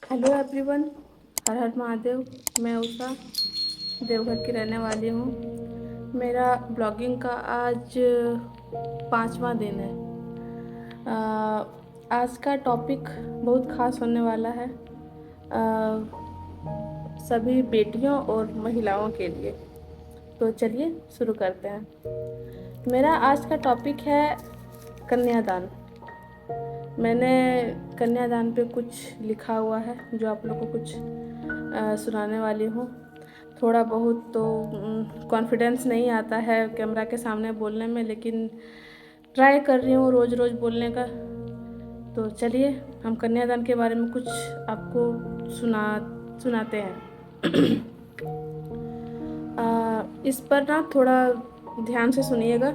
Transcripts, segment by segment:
Hello everyone. Har Har Mahadev. मैं उषा देवघर की रहने वाली हूँ। मेरा ब्लॉगिंग का आज 5वां दिन है। आज का टॉपिक बहुत ख़ास होने वाला है सभी बेटियों और महिलाओं के लिए। तो चलिए शुरू करते हैं। मेरा आज का टॉपिक है कन्यादान। मैंने कन्यादान पे कुछ लिखा हुआ है जो आप लोगों को कुछ सुनाने वाली हूँ। थोड़ा बहुत तो कॉन्फिडेंस नहीं आता है कैमरा के सामने बोलने में, लेकिन ट्राई कर रही हूँ रोज़ रोज़ बोलने का। तो चलिए हम कन्यादान के बारे में कुछ आपको सुनाते हैं। इस पर ना थोड़ा ध्यान से सुनिएगा।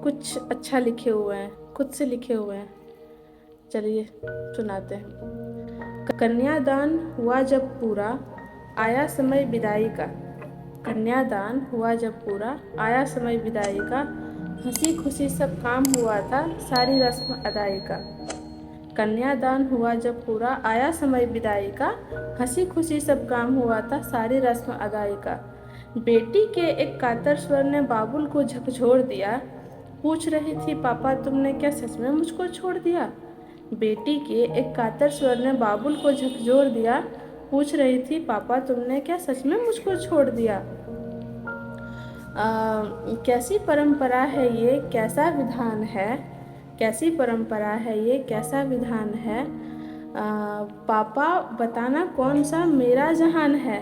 कुछ अच्छा लिखे हुए हैं, खुद से लिखे हुए हैं। चलिए सुनाते हैं। कन्यादान हुआ जब पूरा, आया समय विदाई का। कन्यादान हुआ जब पूरा, आया समय विदाई का। हंसी खुशी सब काम हुआ था, सारी रस्म अदाई का। कन्यादान हुआ जब पूरा, आया समय विदाई का। हंसी खुशी सब काम हुआ था, सारी रस्म अदाई का। बेटी के एक कातर स्वर ने बाबुल को झकझोर दिया। पूछ रही थी पापा तुमने क्या सच में मुझको छोड़ दिया। बेटी के एक कातर स्वर ने बाबुल को झकझोर दिया। पूछ रही थी पापा तुमने क्या सच में मुझको छोड़ दिया। कैसी परंपरा है ये, कैसा विधान है। कैसी परंपरा है ये, कैसा विधान है। पापा बताना कौन सा मेरा जहान है।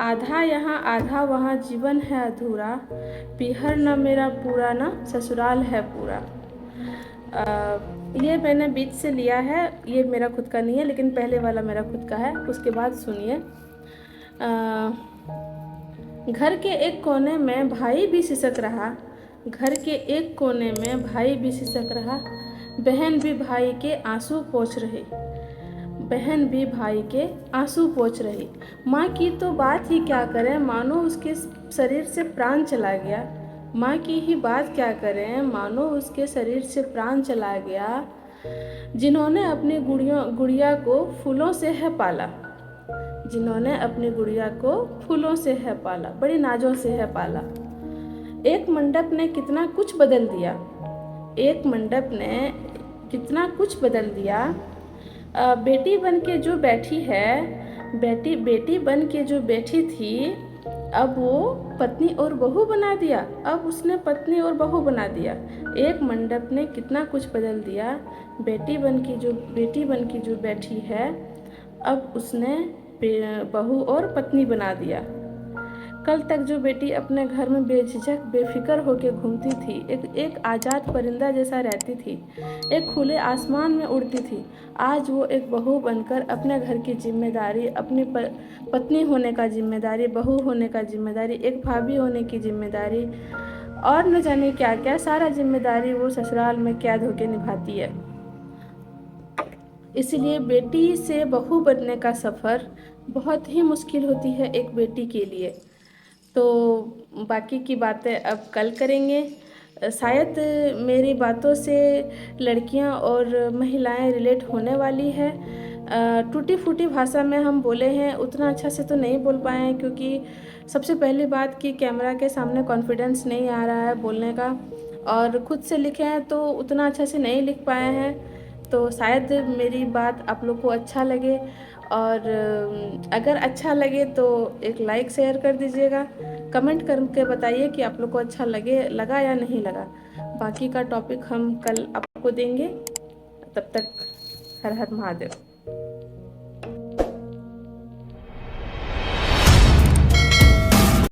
आधा यहाँ आधा वहाँ जीवन है अधूरा। पीहर न मेरा पूरा न ससुराल है पूरा। ये मैंने बीच से लिया है, ये मेरा खुद का नहीं है, लेकिन पहले वाला मेरा खुद का है। उसके बाद सुनिए। घर के एक कोने में भाई भी सिसक रहा। घर के एक कोने में भाई भी सिसक रहा। बहन भी भाई के आंसू पोंछ रही। बहन भी भाई के आंसू पोंछ रही। माँ की तो बात ही क्या करें, मानो उसके शरीर से प्राण चला गया। माँ की ही बात क्या करें, मानो उसके शरीर से प्राण चला गया। जिन्होंने अपनी गुड़िया को फूलों से है पाला। जिन्होंने अपनी गुड़िया को फूलों से है पाला, बड़ी नाजों से है पाला। एक मंडप ने कितना कुछ बदल दिया। एक मंडप ने कितना कुछ बदल दिया। बेटी बन के जो बैठी है, बेटी बन के जो बैठी थी, अब वो पत्नी और बहू बना दिया। अब उसने पत्नी और बहू बना दिया। एक मंडप ने कितना कुछ बदल दिया। बेटी बन की जो बैठी है, अब उसने बहू और पत्नी बना दिया। कल तक जो बेटी अपने घर में बेझिझक बेफिक्र होकर घूमती थी, एक आज़ाद परिंदा जैसा रहती थी, एक खुले आसमान में उड़ती थी, आज वो एक बहू बनकर अपने घर की जिम्मेदारी, अपनी पत्नी होने का जिम्मेदारी, बहू होने का जिम्मेदारी, एक भाभी होने की जिम्मेदारी और न जाने क्या क्या सारा जिम्मेदारी वो ससुराल में कैद होकर निभाती है। इसलिए बेटी से बहू बनने का सफ़र बहुत ही मुश्किल होती है एक बेटी के लिए। तो बाकी की बातें अब कल करेंगे। शायद मेरी बातों से लड़कियां और महिलाएं रिलेट होने वाली है। टूटी फूटी भाषा में हम बोले हैं, उतना अच्छा से तो नहीं बोल पाए हैं, क्योंकि सबसे पहली बात कि कैमरा के सामने कॉन्फिडेंस नहीं आ रहा है बोलने का, और ख़ुद से लिखे हैं तो उतना अच्छा से नहीं लिख पाए हैं। तो शायद मेरी बात आप लोग को अच्छा लगे, और अगर अच्छा लगे तो एक लाइक शेयर कर दीजिएगा। कमेंट करके बताइए कि आप लोग को अच्छा लगा या नहीं लगा। बाकी का टॉपिक हम कल आपको देंगे। तब तक हर हर महादेव।